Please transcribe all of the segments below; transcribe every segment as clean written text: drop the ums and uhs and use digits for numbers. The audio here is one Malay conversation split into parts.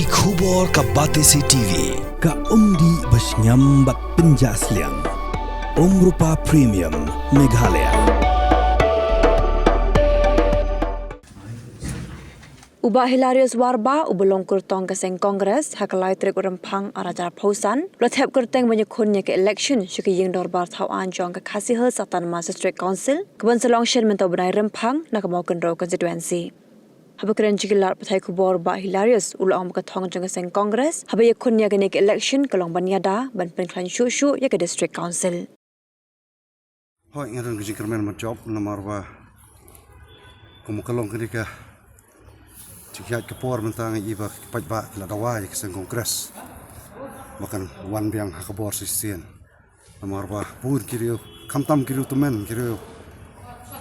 Ki khubor ka Batesi TV. Ka umdi basnyam bak penjaslian. Rupa Premium Meghalaya. Ubah hilarious warba ubelong kurtong kaseng kongres hakalai trik urempang arajar pausan lathep kurteng banyakunnya ke election syuki ying dorbar thawan jong ke khasihal satan district council keban selong shen mentau benai rempang nak mau kendro constituency habakren jigilar pathai kubor ba hilarious ulang ka thong jong kaseng kongres habaya kunnya ke election kalong banyada ban penklan shu ya ke district council Hoi ngaran gijing kermen mat job nomor ba kumukalong kenika Cikiat kepor mentang iba pajba la dawai ke sen kongres makan wan biang hakabor sisien nomor ba pur kiriu kamtam kiriu tumen kiriu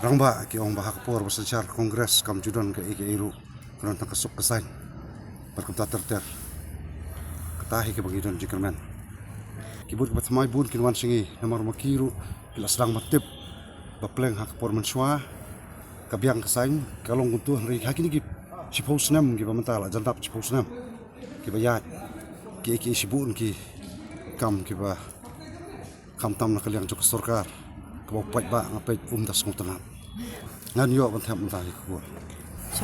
rangba ki ong ba hakapor basajar kongres kam judon ke iru kuran tak kesuk kesain berkata terter ketahi ke bangidon jikermen kibut bat mai bun kinwan singi nomor makiru kila sedang matip bapleng hakapor mensua kabiang kesain kalong untuk hari hakini ki Cipausnam ki pamentala jantap Cipausnam ki bayat ki sibun ki kam ki ba kam tam na kaliang jok sarkar ki ba pat ba ngapet das ngutanap ngan yo bantam mentah ki ko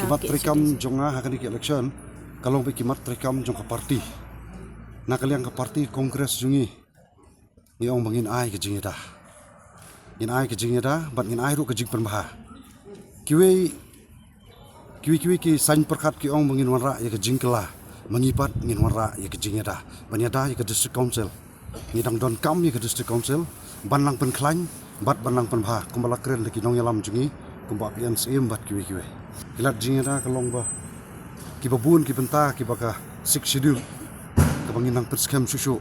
ki mat trikam jonga hakani ki election kalong ki mat trikam jong ka parti na kaliang ka parti kongres jungi ni ong bangin ai ki jingida in ai ki jingida ban in ai ru ka jing penbah Kiwi ki sain perkat ki ong mengin wanra ya ke jingkela mengipat ngin wanra ya ke jingeda banyada ya ke district council ngidang don kam ya ke district council banlang penklain bat banlang penbah kumbala kren leki nong yalam jungi kumba pian seim bat kiwi kilat jingeda kalong ba ki babun ki benta ki baka sik schedule ke banginang perskem susu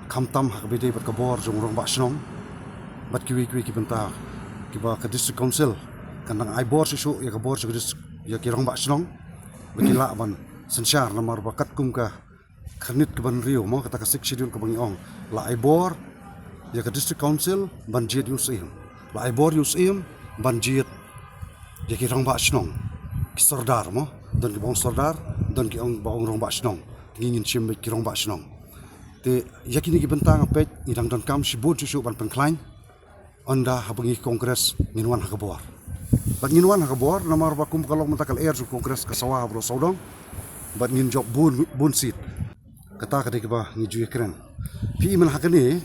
kamtam hak bede bat kabor jong rong ba snong bat kiwi ki benta ki ba ke district council kanang ai bor susu ya ke bor susu ya kirong ba snong begila ban sensyar nomor bakat kum ka khanit ke ban rio mo kata ka sik schedule ke bangi ong la ibor ya ka district council ban jit usim la ibor usim ban jit ya kirong ba snong ki sordar mo don ki bong sordar don ki ong ba ong rong ba snong ngin chim ki rong ba snong te yakini ki bentang apet idang don kam sibut susu ban penklain onda habangi kongres nginwan hakabor Bat nginwan hakabor nomor bakum kalau mentakal air su kongres ke sawah bro saudong bat ngin job bun seat kata kade ke ba ngiju keren pi men hakani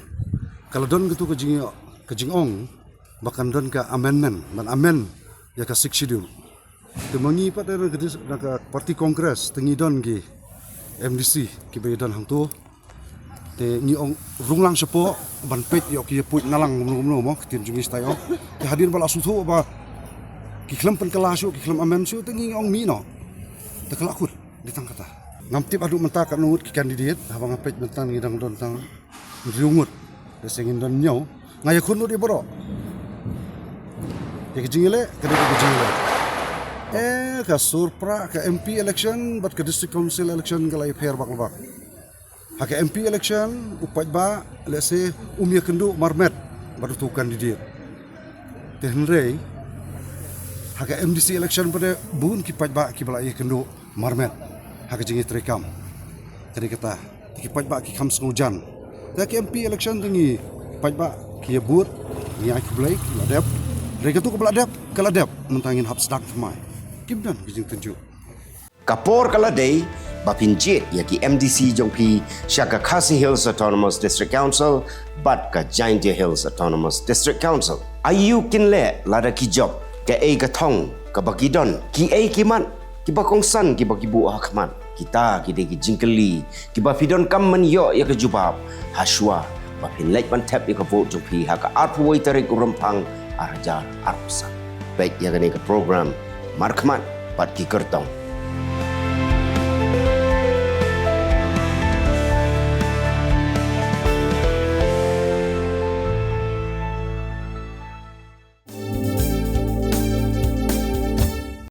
kalau don gitu ke jingong bahkan don ke amendment ban amen ya ke six schedule temangi pada ke parti kongres tengi don ki MDC ki be don hang tu te ni ong runglang sepo ban pet yo ki put nalang ngomno mo tin jungi stayo ke hadir bala sutu ba Kiklam penkelasyo, kiklam amensyo, tengi ong mino. Tekelakut, ditang kata. Ngamtip aduk mentah kat nungut ki kandidat, habang apet mentang ngidang don tang riungut. Desengin don nyau, ngayakun tu dia borok. Dia kejingile, kedai kejingile. Ke surpra, ke MP election, bat ke district council election ke lai fair bak-bak. Ha ke MP election, upat ba, let's say, umya kendu marmet, baru tu kandidat. Tehenrei, Haka MDC election pada bun ki pajba ki balai kendo marmet haka jingi trekam tadi kata ki pajba ki kam sengujan da ki MP election tingi pajba ki but ni ai ku blai ki ladap rega tu ku ladap kala dap mentangin hap sedak mai kimdan ki jing tenju kapor kala day bapinjit ya ki MDC jongpi syaka Khasi Hills Autonomous District Council bat ka Giant Hills Autonomous District Council ayu kinle lada ki job ke ka thong ka bakidon ki kiman ki bakongsan ki bakibu hakman kita ki de ki jingkeli ki bafidon kam man yo ya ke jubab haswa bapin lek ban tap ya ka vote jupi ha ka arpoi tarik urempang arjar arpsa baik ya ke program markman pat ki kertong